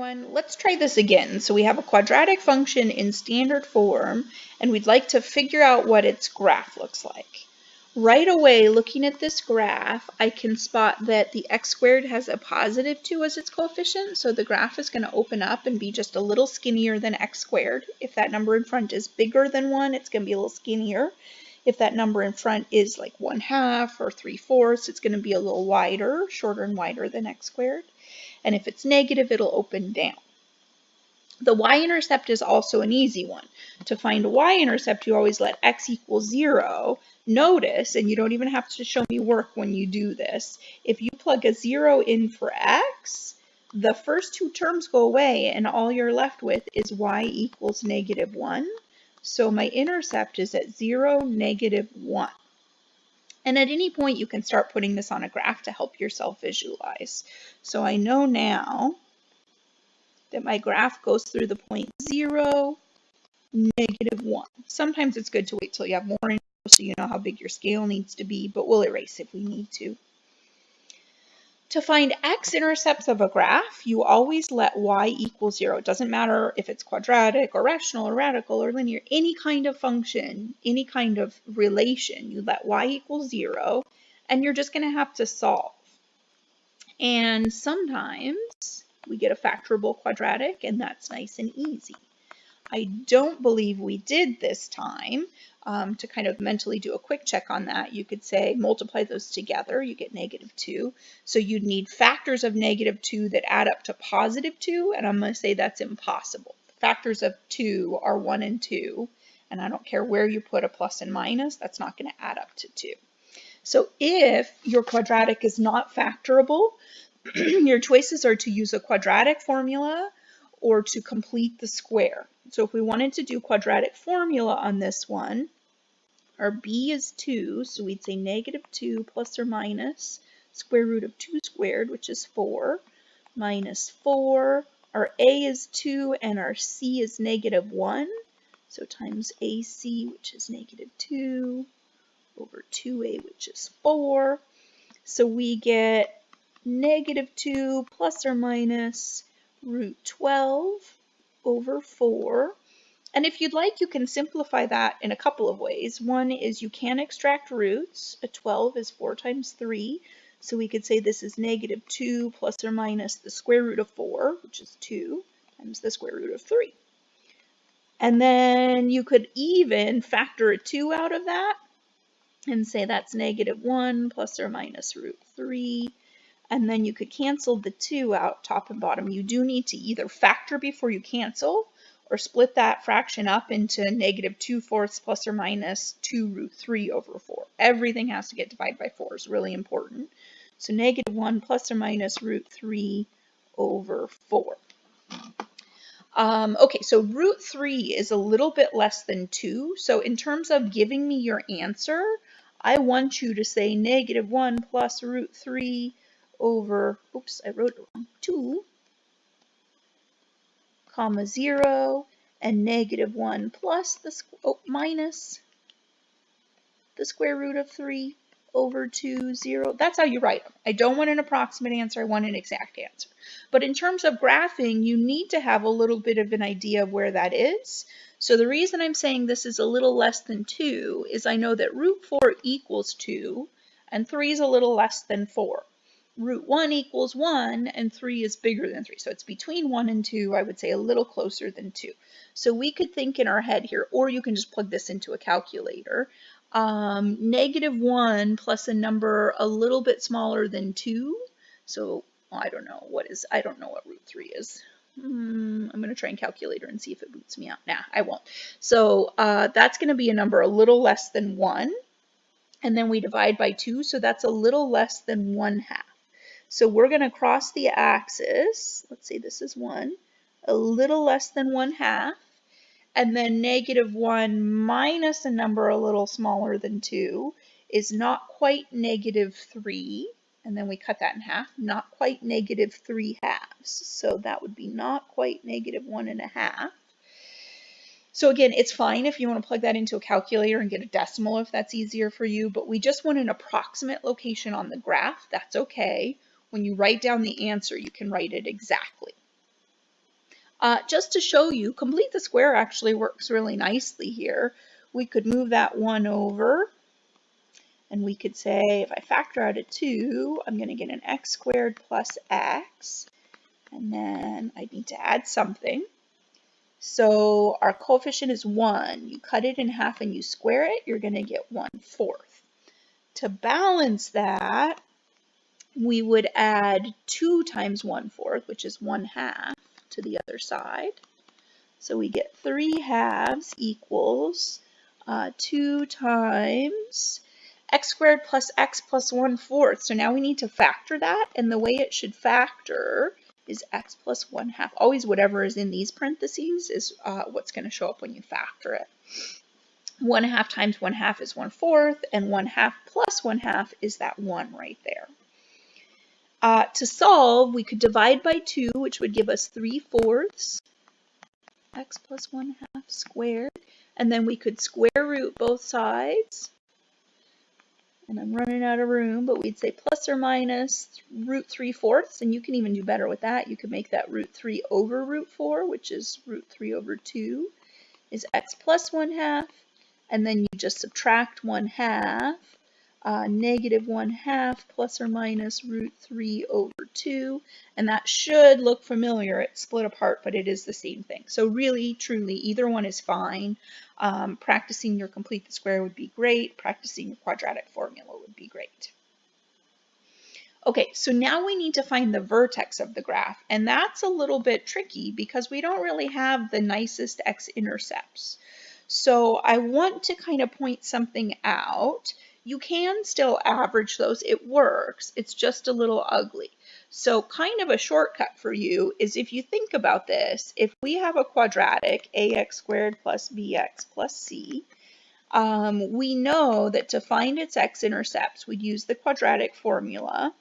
everyone. Let's try this again. So we have a quadratic function in standard form, and we'd like to figure out what its graph looks like. Right away, looking at this graph, I can spot that the x squared has a positive 2 as its coefficient, so the graph is going to open up and be just a little skinnier than x squared. If that number in front is bigger than 1, it's going to be a little skinnier. If that number in front is like 1/2 or 3/4, it's going to be a little wider, shorter and wider than x squared. And if it's negative, it'll open down. The y-intercept is also an easy one. To find a y-intercept, you always let x equal 0. Notice, and you don't even have to show me work when you do this, if you plug a 0 in for x, the first two terms go away and all you're left with is y equals -1. So my intercept is at 0, -1. And at any point you can start putting this on a graph to help yourself visualize. So I know now that my graph goes through the point 0, -1. Sometimes it's good to wait till you have more info so you know how big your scale needs to be, but we'll erase if we need to. To find x-intercepts of a graph, you always let y equal 0. It doesn't matter if it's quadratic or rational or radical or linear, any kind of function, any kind of relation, you let y equal 0, and you're just going to have to solve. And sometimes we get a factorable quadratic, and that's nice and easy. I don't believe we did this time. To kind of mentally do a quick check on that, you could say multiply those together, you get -2. So you'd need factors of -2 that add up to +2, and I'm going to say that's impossible. Factors of 2 are 1 and 2, and I don't care where you put a plus and minus, that's not going to add up to 2. So if your quadratic is not factorable, your choices are to use a quadratic formula or to complete the square. So if we wanted to do quadratic formula on this one, our b is 2, so we'd say -2 plus or minus square root of 2 squared, which is 4, minus 4. Our a is 2 and our c is -1, so times ac, which is -2, over 2a, which is 4. So we get -2 plus or minus root 12 over 4. And if you'd like, you can simplify that in a couple of ways. One is you can extract roots. A 12 is 4 times 3. So we could say this is -2 plus or minus the square root of 4, which is 2, times the square root of 3. And then you could even factor a 2 out of that and say that's -1 plus or minus root 3. And then you could cancel the 2 out top and bottom. You do need to either factor before you cancel or split that fraction up into -2/4 plus or minus 2 root 3 over 4. Everything has to get divided by 4 is really important. So -1 plus or minus root 3 over 4. Okay, so root 3 is a little bit less than 2. So in terms of giving me your answer, I want you to say -1 plus root 3 over, oops, I wrote it wrong, 2, comma 0, and -1 plus minus the square root of 3 over 2, 0. That's how you write them. I don't want an approximate answer, I want an exact answer. But in terms of graphing, you need to have a little bit of an idea of where that is. So the reason I'm saying this is a little less than 2 is I know that root 4 equals 2, and 3 is a little less than 4. Root 1 equals 1, and 3 is bigger than 3. So it's between 1 and 2, I would say a little closer than 2. So we could think in our head here, or you can just plug this into a calculator. -1 plus a number a little bit smaller than 2. So I don't know what root 3 is. I'm going to try and calculator and see if it boots me out. Nah, I won't. So that's going to be a number a little less than 1. And then we divide by 2, so that's a little less than 1/2. So we're going to cross the axis. Let's say this is 1, a little less than 1/2. And then -1 minus a number a little smaller than 2 is not quite -3. And then we cut that in half, not quite -3/2. So that would be not quite -1.5. So again, it's fine if you want to plug that into a calculator and get a decimal if that's easier for you, but we just want an approximate location on the graph. That's okay. When you write down the answer, you can write it exactly. Just to show you, complete the square actually works really nicely here. We could move that 1 over, and we could say if I factor out a 2, I'm going to get an x squared plus x, and then I need to add something. So our coefficient is 1. You cut it in half and you square it, you're going to get 1/4. To balance that, we would add 2 times 1/4, which is 1/2, to the other side. So we get 3/2 equals 2 times x squared plus x plus 1/4. So now we need to factor that, and the way it should factor is x plus 1/2. Always whatever is in these parentheses is what's going to show up when you factor it. 1/2 times 1/2 is 1/4, and 1/2 plus 1/2 is that 1 right there. To solve, we could divide by 2, which would give us 3/4 x plus 1/2 squared, and then we could square root both sides. And I'm running out of room, but we'd say plus or minus root 3/4, and you can even do better with that. You could make that root 3 over root 4, which is root 3 over 2, is x plus 1/2, and then you just subtract 1/2, negative 1/2 plus or minus root 3 over 2, and that should look familiar. It's split apart, but it is the same thing. So really, truly, either one is fine. Practicing your complete the square would be great. Practicing your quadratic formula would be great. Okay, so now we need to find the vertex of the graph, and that's a little bit tricky because we don't really have the nicest x-intercepts. So I want to kind of point something out. You can still average those, it works, it's just a little ugly. So kind of a shortcut for you is, if you think about this, if we have a quadratic, ax squared plus bx plus c, we know that to find its x-intercepts, we'd use the quadratic formula.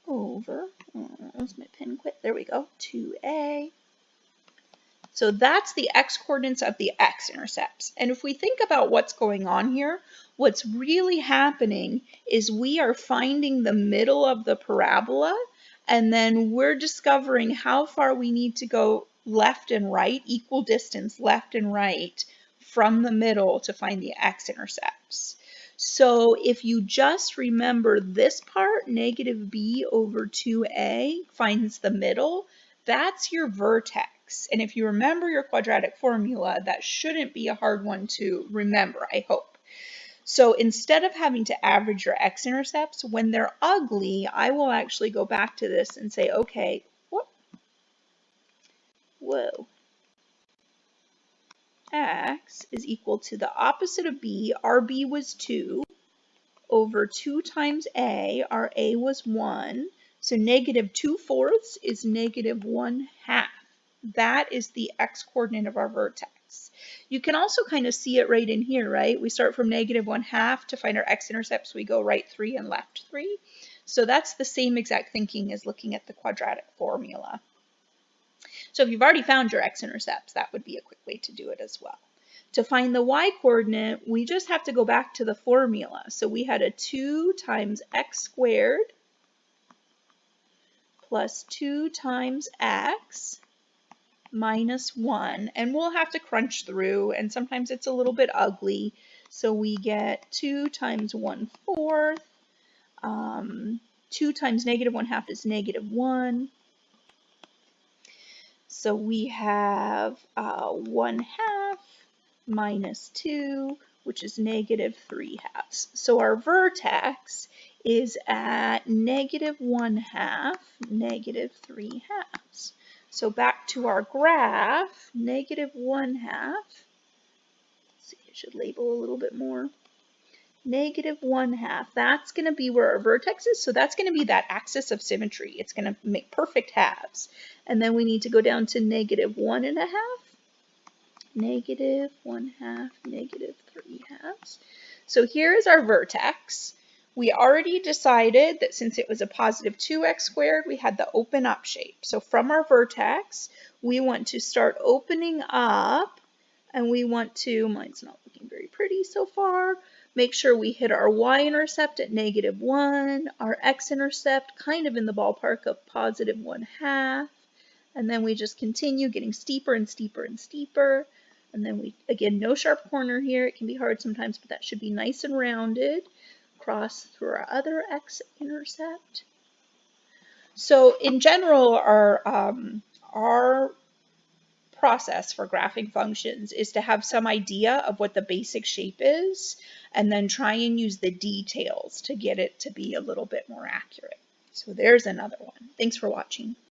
Over, my pen quit, there we go, 2a. So that's the x-coordinates of the x-intercepts. And if we think about what's going on here, what's really happening is we are finding the middle of the parabola, and then we're discovering how far we need to go left and right, equal distance left and right from the middle to find the x-intercepts. So if you just remember this part, negative b over 2a finds the middle, that's your vertex. And if you remember your quadratic formula, that shouldn't be a hard one to remember, I hope. So instead of having to average your x-intercepts, when they're ugly, I will actually go back to this and say, okay, x is equal to the opposite of b. Our b was 2 over 2 times a. Our a was 1. So negative 2/4 is negative 1/2. That is the x-coordinate of our vertex. You can also kind of see it right in here, right? We start from negative 1/2 to find our x-intercepts. We go right 3 and left 3. So that's the same exact thinking as looking at the quadratic formula. So if you've already found your x-intercepts, that would be a quick way to do it as well. To find the y-coordinate, we just have to go back to the formula. So we had a 2 times x squared plus 2 times x minus 1, and we'll have to crunch through, and sometimes it's a little bit ugly. So we get 2 times 1/4, 2 times negative 1/2 is negative 1. So we have 1/2 minus 2, which is negative 3/2. So our vertex is at negative 1/2, negative 3/2. So back to our graph, negative 1/2. Let's see, I should label a little bit more. Negative 1/2, that's going to be where our vertex is. So that's going to be that axis of symmetry. It's going to make perfect halves. And then we need to go down to negative 1.5, negative 1/2, negative 3/2. So here is our vertex. We already decided that since it was a positive 2x squared, we had the open up shape. So from our vertex, we want to start opening up, and we want to, mine's not looking very pretty so far, Make sure we hit our y-intercept at -1, our x-intercept kind of in the ballpark of +1/2, and then we just continue getting steeper and steeper and steeper. And then we, again, no sharp corner here. It can be hard sometimes, but that should be nice and rounded. Cross through our other x-intercept. So in general, our process for graphing functions is to have some idea of what the basic shape is, and then try and use the details to get it to be a little bit more accurate. So there's another one. Thanks for watching.